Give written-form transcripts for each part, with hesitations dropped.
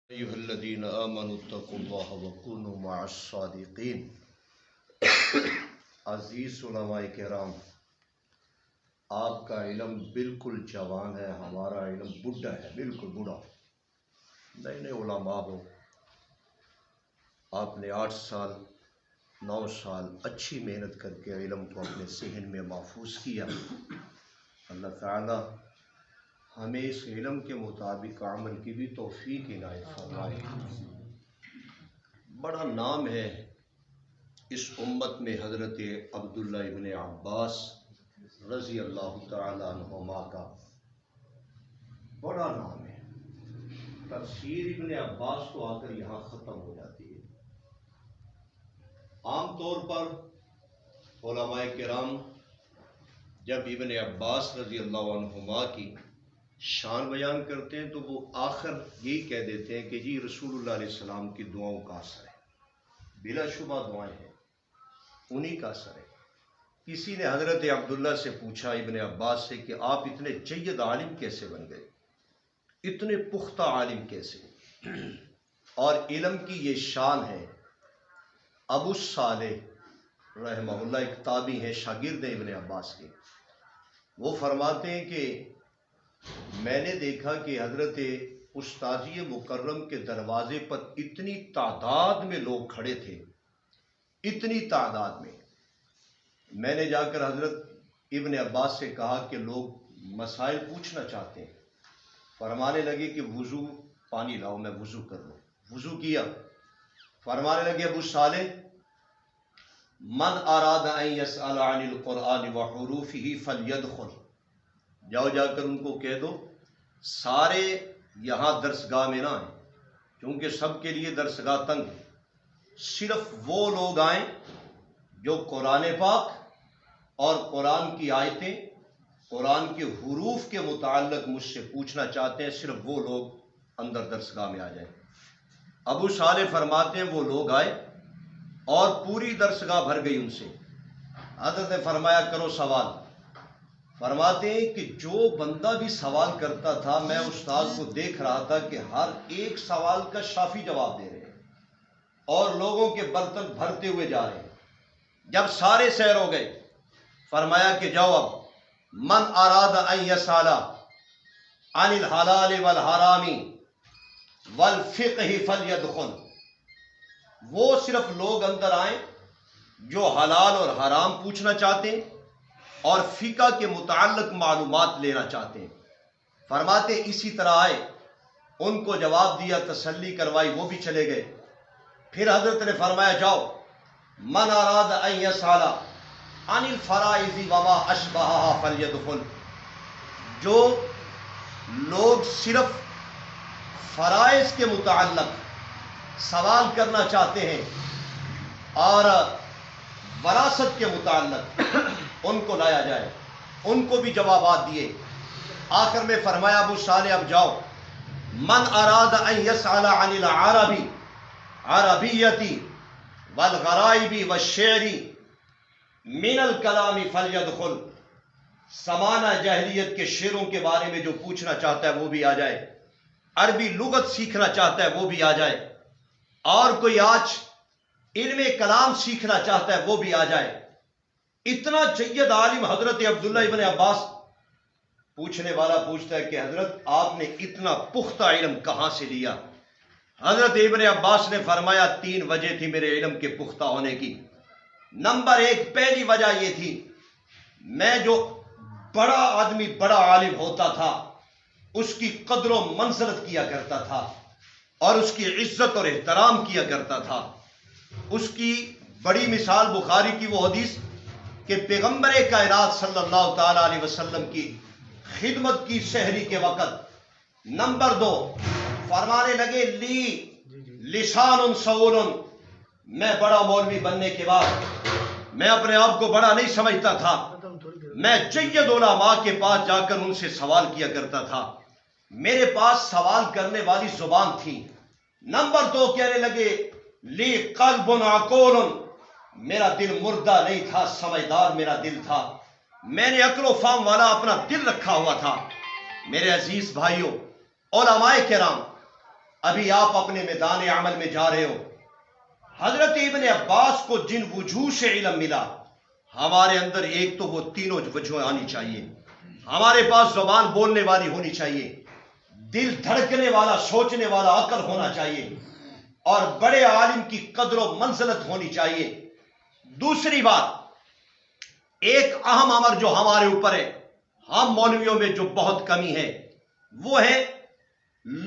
ایھا الذین آمنوا اتقوا اللہ وکونوا مع الصادقین۔ عزیز علماء کرام، آپ کا علم بالکل جوان ہے، ہمارا علم بڈھا ہے، بالکل بوڑھا۔ نئے نئے علماء ہو، آپ نے 8 سال 9 سال اچھی محنت کر کے علم کو اپنے ذہن میں محفوظ کیا۔ اللہ تعالی ہمیں اس علم کے مطابق عمل کی بھی توفیق عنایت فرمائے۔ بڑا نام ہے اس امت میں حضرت عبداللہ ابن عباس رضی اللہ تعالی عنہما کا، بڑا نام ہے۔ تفسیر ابن عباس تو آ کر یہاں ختم ہو جاتی ہے۔ عام طور پر علماء کرام جب ابن عباس رضی اللہ عنہما کی شان بیان کرتے ہیں تو وہ آخر یہی کہہ دیتے ہیں کہ جی رسول اللہ علیہ السلام کی دعاؤں کا اثر ہے، بلا شبہ دعائیں ہیں، انہی کا اثر ہے۔ کسی نے حضرت عبداللہ سے پوچھا ابن عباس سے کہ آپ اتنے جید عالم کیسے بن گئے، اتنے پختہ عالم کیسے؟ اور علم کی یہ شان ہے۔ ابو صالح رحمہ اللہ ایک تابعی ہیں، شاگرد ہیں ابن عباس کے، وہ فرماتے ہیں کہ میں نے دیکھا کہ حضرت استاذی مکرم کے دروازے پر اتنی تعداد میں لوگ کھڑے تھے، اتنی تعداد میں نے جا کر حضرت ابن عباس سے کہا کہ لوگ مسائل پوچھنا چاہتے ہیں۔ فرمانے لگے کہ وضو، پانی لاؤ میں وضو کر لوں۔ وضو کیا، فرمانے لگے ابو صالح من اراد ان یسأل عن القرآن وحروفہ فلیدخل، جاؤ جا کر ان کو کہہ دو سارے یہاں درسگاہ میں نہ آئیں، کیونکہ سب کے لیے درسگاہ تنگ ہے، صرف وہ لوگ آئیں جو قرآن پاک اور قرآن کی آیتیں، قرآن کے حروف کے متعلق مجھ سے پوچھنا چاہتے ہیں، صرف وہ لوگ اندر درسگاہ میں آ جائیں۔ ابو صالح فرماتے ہیں وہ لوگ آئے اور پوری درسگاہ بھر گئی ان سے۔ حضرت نے فرمایا کرو سوال۔ فرماتے ہیں کہ جو بندہ بھی سوال کرتا تھا میں استاد کو دیکھ رہا تھا کہ ہر ایک سوال کا شافی جواب دے رہے ہیں اور لوگوں کے برتن بھرتے ہوئے جا رہے ہیں۔ جب سارے سیر ہو گئے فرمایا کہ جاؤ اب من اراد ان یسأل عن الحلال والحرام والفقہ فلیدخل، وہ صرف لوگ اندر آئیں جو حلال اور حرام پوچھنا چاہتے ہیں اور فقہ کے متعلق معلومات لینا چاہتے ہیں۔ فرماتے اسی طرح آئے، ان کو جواب دیا، تسلی کروائی، وہ بھی چلے گئے۔ پھر حضرت نے فرمایا جاؤ من اراد ان یسأل عن الفرائض وما اشبہہا فلیدخل، جو لوگ صرف فرائض کے متعلق سوال کرنا چاہتے ہیں اور وراثت کے متعلق ان کو لایا جائے، ان کو بھی جوابات دیے۔ آخر میں فرمایا ابو صالح اب جاؤ من اراد ان یسأل عن العربی عربیتی والغرائب والشعر من الکلام فلیدخل، زمانہ جاہلیت کے شعروں کے بارے میں جو پوچھنا چاہتا ہے وہ بھی آ جائے، عربی لغت سیکھنا چاہتا ہے وہ بھی آ جائے، اور کوئی آج علم کلام سیکھنا چاہتا ہے وہ بھی آ جائے۔ اتنا جید عالم حضرت عبداللہ ابن عباس۔ پوچھنے والا پوچھتا ہے کہ حضرت آپ نے اتنا پختہ علم کہاں سے لیا؟ حضرت ابن عباس نے فرمایا 3 وجہ تھی میرے علم کے پختہ ہونے کی۔ نمبر 1، پہلی وجہ یہ تھی میں جو بڑا آدمی بڑا عالم ہوتا تھا اس کی قدر و منزلت کیا کرتا تھا اور اس کی عزت اور احترام کیا کرتا تھا۔ اس کی بڑی مثال بخاری کی وہ حدیث کہ پیغمبر کائنات صلی اللہ تعالی علیہ وسلم کی خدمت کی سحری کے وقت۔ نمبر 2، فرمانے لگے لی لسان سعول، میں بڑا مولوی بننے کے بعد میں اپنے آپ کو بڑا نہیں سمجھتا تھا، میں جید علماء کے پاس جا کر ان سے سوال کیا کرتا تھا، میرے پاس سوال کرنے والی زبان تھی۔ نمبر 2 کہنے لگے لی قلب عقول، میرا دل مردہ نہیں تھا، سمجھدار میرا دل تھا، میں نے عقل و فہم والا اپنا دل رکھا ہوا تھا۔ میرے عزیز بھائیوں، علماء کرام ابھی آپ اپنے میدان عمل میں جا رہے ہو. حضرت ابن عباس کو جن وجوہ سے علم ملا، ہمارے اندر ایک تو وہ تینوں وجوہ آنی چاہیے. ہمارے پاس زبان بولنے والی ہونی چاہیے، دل دھڑکنے والا سوچنے والا عقل ہونا چاہیے، اور بڑے عالم کی قدر و منزلت ہونی چاہیے. دوسری بات، ایک اہم امر جو ہمارے اوپر ہے، ہم مولویوں میں جو بہت کمی ہے وہ ہے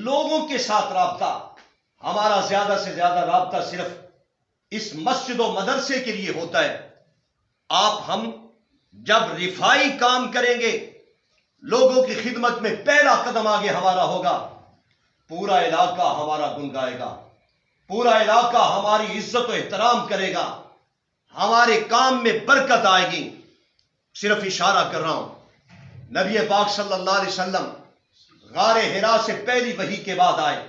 لوگوں کے ساتھ رابطہ. ہمارا زیادہ سے زیادہ رابطہ صرف اس مسجد و مدرسے کے لیے ہوتا ہے. ہم جب رفائی کام کریں گے، لوگوں کی خدمت میں پہلا قدم آگے ہمارا ہوگا، پورا علاقہ ہمارا گنگائے گا، پورا علاقہ ہماری عزت و احترام کرے گا، ہمارے کام میں برکت آئے گی. صرف اشارہ کر رہا ہوں، نبی پاک صلی اللہ علیہ وسلم غار حرا سے پہلی وحی کے بعد آئے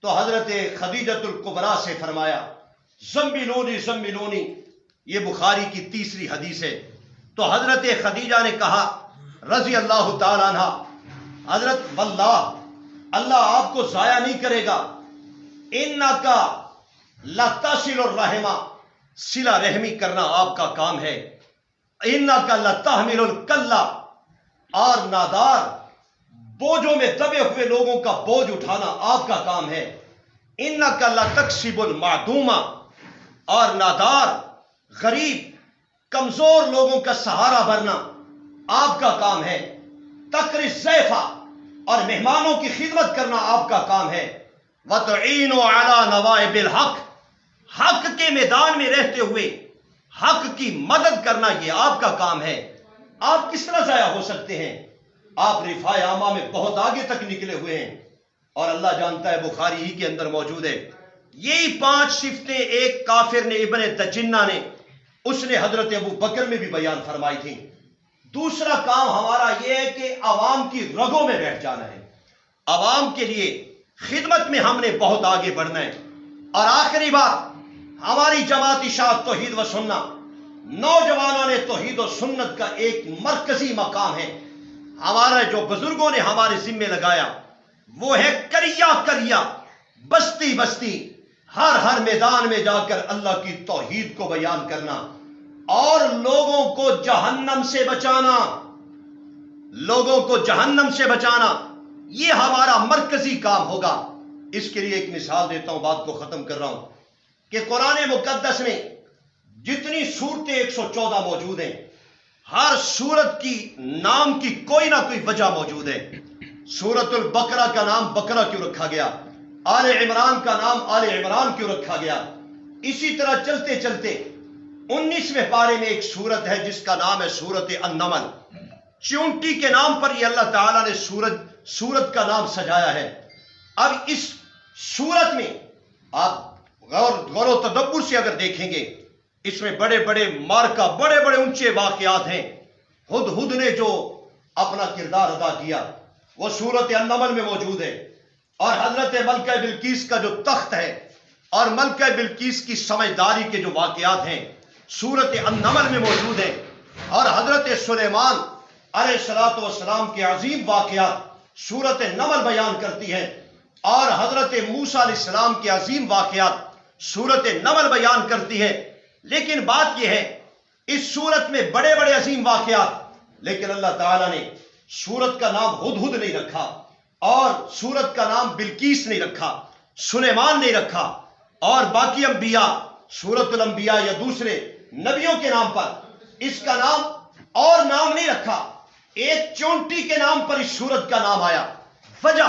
تو حضرت خدیجۃ الکبریٰ سے فرمایا زملونی زملونی. یہ بخاری کی تیسری حدیث ہے. تو حضرت خدیجہ نے کہا رضی اللہ تعالیٰ عنہ، حضرت واللہ اللہ آپ کو ضائع نہیں کرے گا، انکا لتصل الرحمہ، صلہ رحمی کرنا آپ کا کام ہے، انکا لتحمل الکلہ، اور نادار بوجھوں میں دبے ہوئے لوگوں کا بوجھ اٹھانا آپ کا کام ہے، انکا لتکسب المعدومہ، اور نادار غریب کمزور لوگوں کا سہارا بننا آپ کا کام ہے، تقری الضیفہ، اور مہمانوں کی خدمت کرنا آپ کا کام ہے، وتعینوا علی نوائب الحق، حق کے میدان میں رہتے ہوئے حق کی مدد کرنا یہ آپ کا کام ہے. آپ کس طرح ضائع ہو سکتے ہیں؟ آپ رفاع عامہ میں بہت آگے تک نکلے ہوئے ہیں، اور اللہ جانتا ہے بخاری ہی کے اندر موجود ہے. یہی 5 صفتیں ایک کافر نے، ابن دجنہ نے، اس نے حضرت ابو بکر میں بھی بیان فرمائی تھی. دوسرا کام ہمارا یہ ہے کہ عوام کی رگوں میں بیٹھ جانا ہے، عوام کے لیے خدمت میں ہم نے بہت آگے بڑھنا ہے. اور آخری بات، ہماری جماعت اشاعت توحید و سنت، نوجوانوں نے توحید و سنت کا ایک مرکزی مقام ہے. ہمارا جو بزرگوں نے ہمارے ذمے لگایا وہ ہے کریا کریا، بستی بستی، ہر میدان میں جا کر اللہ کی توحید کو بیان کرنا اور لوگوں کو جہنم سے بچانا، لوگوں کو جہنم سے بچانا، یہ ہمارا مرکزی کام ہوگا. اس کے لیے ایک مثال دیتا ہوں، بات کو ختم کر رہا ہوں، کہ قرآن مقدس میں جتنی صورتیں 114 موجود ہیں، ہر سورت کی نام کی کوئی نہ کوئی وجہ موجود ہے. سورت البقرہ کا نام بقرہ کیوں رکھا گیا، آل عمران کا نام آل عمران کیوں رکھا گیا. اسی طرح چلتے چلتے 19ویں پارے میں ایک سورت ہے جس کا نام ہے سورت النمل. چونٹی کے نام پر یہ اللہ تعالیٰ نے سورت کا نام سجایا ہے. اب اس سورت میں آپ غور و تدبر سے اگر دیکھیں گے، اس میں بڑے بڑے مارکا، بڑے بڑے اونچے واقعات ہیں. ہدہد نے جو اپنا کردار ادا کیا وہ سورت النمل میں موجود ہے، اور حضرت ملکہ بلقیس کا جو تخت ہے اور ملکہ بلقیس کی سمجھداری کے جو واقعات ہیں سورت النمل میں موجود ہیں، اور حضرت سلیمان علیہ الصلوۃ والسلام کے عظیم واقعات سورت نمل بیان کرتی ہے، اور حضرت موسیٰ علیہ السلام کے عظیم واقعات سورت نمل بیان کرتی ہے. لیکن بات یہ ہے اس سورت میں بڑے بڑے عظیم واقعات، لیکن اللہ تعالیٰ نے سورت کا نام ہدہد نہیں رکھا، اور سورت کا نام بلقیس نہیں رکھا، سلیمان نہیں رکھا، اور باقی انبیاء سورت الانبیاء یا دوسرے نبیوں کے نام پر اس کا نام اور نام نہیں رکھا. ایک چونٹی کے نام پر اس سورت کا نام آیا. وجہ،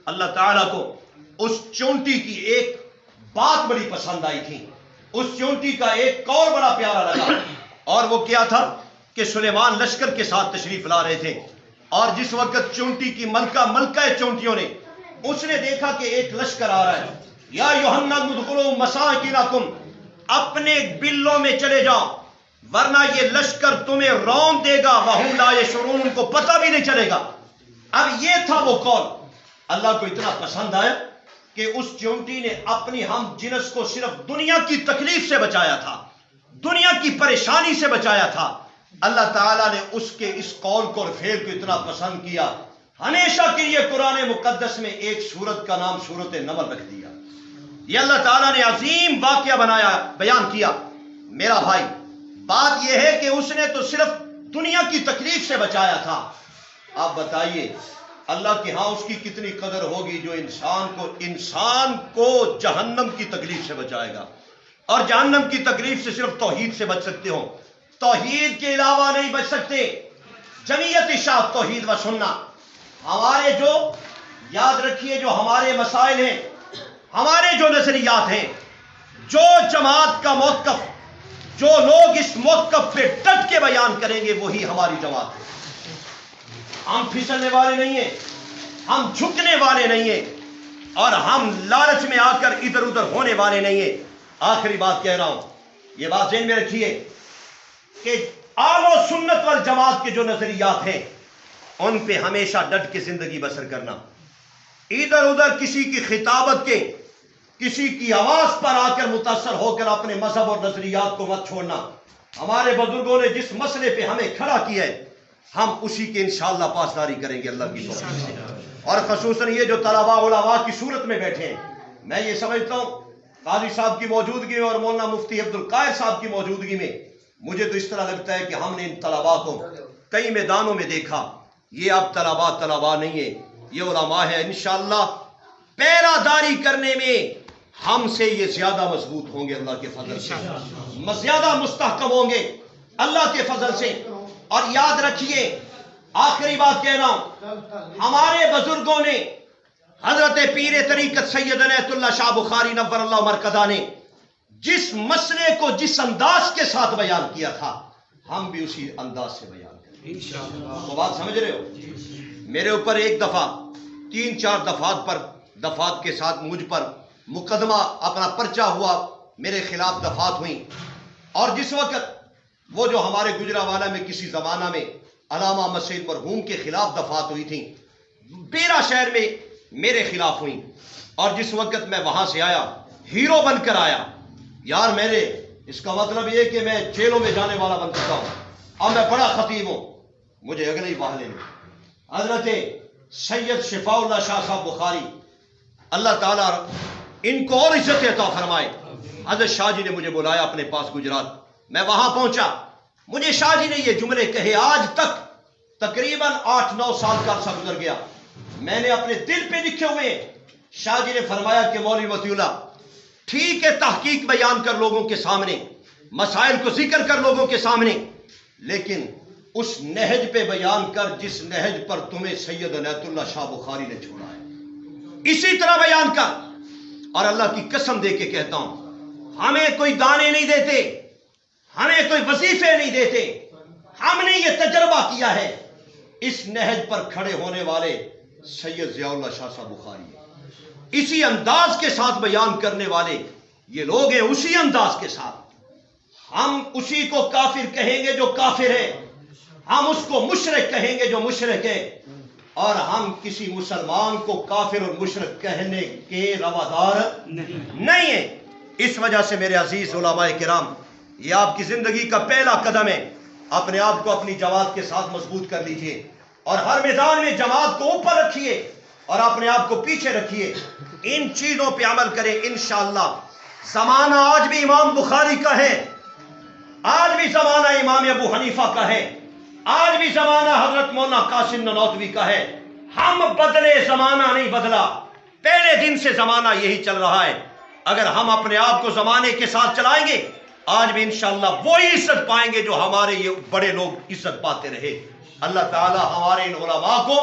اللہ تعالیٰ کو اس چونٹی کی ایک بات بڑی پسند آئی تھی، اس چونٹی کا ایک قول بڑا پیارا لگا، اور وہ کیا تھا کہ سلیمان لشکر کے ساتھ تشریف لا رہے تھے، اور جس وقت چونٹی کی ملکہ چونٹیوں نے اس نے دیکھا کہ ایک لشکر آ رہا ہے، یا یوحنا ادخلوا مساکنکم، اپنے بلوں میں چلے جاؤ ورنہ یہ لشکر تمہیں رون دے گا، وہم لا یشعرون، ان کو پتہ بھی نہیں چلے گا. اب یہ تھا وہ قول، اللہ کو اتنا پسند آیا کہ اس چونٹی نے اپنی ہم جنس کو صرف دنیا کی تکلیف سے بچایا تھا، دنیا کی پریشانی سے بچایا تھا. اللہ تعالیٰ نے اس کے اس قول کو اور فعل کو اتنا پسند کیا، ہمیشہ کے لیے قرآن مقدس میں ایک سورت کا نام سورت نمل رکھ دیا. یہ اللہ تعالیٰ نے عظیم واقعہ بیان کیا. میرا بھائی، بات یہ ہے کہ اس نے تو صرف دنیا کی تکلیف سے بچایا تھا. آپ بتائیے اللہ کے ہاں اس کی کتنی قدر ہوگی جو انسان کو جہنم کی تکلیف سے بچائے گا. اور جہنم کی تکلیف سے صرف توحید سے بچ سکتے ہو، توحید کے علاوہ نہیں بچ سکتے. جمعیت اشاعت توحید و سننا ہمارے جو، یاد رکھیے، جو ہمارے مسائل ہیں، ہمارے جو نظریات ہیں، جو جماعت کا موقف، جو لوگ اس موقف پہ ڈٹ کے بیان کریں گے وہی ہماری جماعت ہے. ہم پھسلنے والے نہیں ہیں، ہم جھکنے والے نہیں ہیں، اور ہم لالچ میں آ کر ادھر ادھر ہونے والے نہیں ہیں. آخری بات کہہ رہا ہوں، یہ بات ذہن میں رکھیے کہ اہل و سنت والجماعت کے جو نظریات ہیں ان پہ ہمیشہ ڈٹ کے زندگی بسر کرنا. ادھر ادھر کسی کی خطابت کے، کسی کی آواز پر آ کر متاثر ہو کر اپنے مذہب اور نظریات کو مت چھوڑنا. ہمارے بزرگوں نے جس مسئلے پہ ہمیں کھڑا کیا ہے ہم اسی کے انشاءاللہ پاسداری کریں گے اللہ کی توفیق سے. اور خصوصاً یہ جو طلباء علماء کی صورت میں بیٹھے ہیں، میں یہ سمجھتا ہوں قاضی صاحب کی موجودگی میں اور مولانا مفتی عبد القاہر صاحب کی موجودگی میں مجھے تو اس طرح لگتا ہے کہ ہم نے ان طلباء کو کئی میدانوں میں دیکھا. یہ اب طلباء نہیں ہے، یہ علماء ہے. انشاءاللہ پیرا داری کرنے میں ہم سے یہ زیادہ مضبوط ہوں گے اللہ کے فضل سے، زیادہ مستحکم ہوں گے اللہ کے فضل سے. اور یاد رکھیے، آخری بات کہہ رہا ہوں، ہمارے بزرگوں نے، حضرت پیر طریقت سید عنایت اللہ شاہ بخاری نور اللہ مرکزہ نے جس مسئلے کو جس انداز کے ساتھ بیان کیا تھا ہم بھی اسی انداز سے بیان کریں انشاءاللہ. تو بات سمجھ رہے ہو؟ میرے اوپر ایک دفعہ 3-4 دفعات کے ساتھ مجھ پر مقدمہ اپنا پرچہ ہوا، میرے خلاف دفعات ہوئیں. اور جس وقت وہ جو ہمارے گجرانوالہ میں کسی زمانہ میں علامہ مسعود مرحوم کے خلاف دفعات ہوئی تھیں، بیرا شہر میں میرے خلاف ہوئیں. اور جس وقت میں وہاں سے آیا، ہیرو بن کر آیا. یار میرے، اس کا مطلب یہ کہ میں جیلوں میں جانے والا بن چکا ہوں، اب میں بڑا خطیب ہوں، مجھے اگلے ہی بہالے میں حضرت سید شفاء اللہ شاہ صاحب بخاری، اللہ تعالیٰ ان کو اور عزت عطا فرمائے، حضرت شاہ جی نے مجھے بلایا اپنے پاس گجرات. میں وہاں پہنچا، مجھے شاہ جی نے یہ جملے کہے. آج تک تقریباً 8-9 سال کا عرصہ گزر گیا، میں نے اپنے دل پہ لکھے ہوئے. شاہ جی نے فرمایا کہ مولوی ولی اللہ، ٹھیک ہے تحقیق بیان کر لوگوں کے سامنے، مسائل کو ذکر کر لوگوں کے سامنے، لیکن اس نہج پہ بیان کر جس نہج پر تمہیں سید عنایت اللہ شاہ بخاری نے چھوڑا ہے، اسی طرح بیان کر. اور اللہ کی قسم دے کے کہتا ہوں، ہمیں کوئی دانے نہیں دیتے، ہمیں کوئی وظیفے نہیں دیتے، ہم نے یہ تجربہ کیا ہے، اس نہج پر کھڑے ہونے والے سید ضیاء اللہ شاہ صاحب بخاری ہیں. اسی انداز کے ساتھ بیان کرنے والے یہ لوگ ہیں، اسی انداز کے ساتھ. ہم اسی کو کافر کہیں گے جو کافر ہے، ہم اس کو مشرک کہیں گے جو مشرک ہے، اور ہم کسی مسلمان کو کافر اور مشرک کہنے کے روادار نہیں ہیں. اس وجہ سے میرے عزیز علماء کرام، یہ آپ کی زندگی کا پہلا قدم ہے. اپنے آپ کو اپنی جماعت کے ساتھ مضبوط کر لیجئے، اور ہر میدان میں جماعت کو اوپر رکھیے اور اپنے آپ کو پیچھے رکھیے. ان چیزوں پہ عمل کریں، انشاءاللہ. زمانہ آج بھی امام بخاری کا ہے، آج بھی زمانہ امام ابو حنیفہ کا ہے، آج بھی زمانہ حضرت مولانا قاسم نانوتوی کا ہے. ہم بدلے، زمانہ نہیں بدلا. پہلے دن سے زمانہ یہی چل رہا ہے. اگر ہم اپنے آپ کو زمانے کے ساتھ چلائیں گے، آج بھی انشاءاللہ وہی عزت پائیں گے جو ہمارے یہ بڑے لوگ عزت پاتے رہے. اللہ تعالی ہمارے ان علماء کو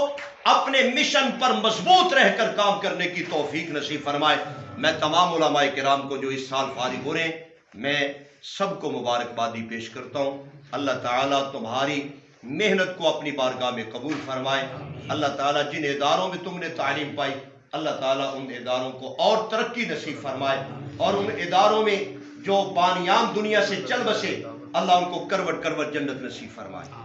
اپنے مشن پر مضبوط رہ کر کام کرنے کی توفیق نصیب فرمائے. میں تمام علماء کرام کو جو اس سال فارغ ہو رہے ہیں، میں سب کو مبارکبادی پیش کرتا ہوں. اللہ تعالیٰ تمہاری محنت کو اپنی بارگاہ میں قبول فرمائے. اللہ تعالیٰ جن اداروں میں تم نے تعلیم پائی، اللہ تعالیٰ ان اداروں کو اور ترقی نصیب فرمائے، اور ان اداروں میں جو بانیان دنیا سے چل بسے، اللہ ان کو کروٹ کروٹ جنت نصیب فرمائے.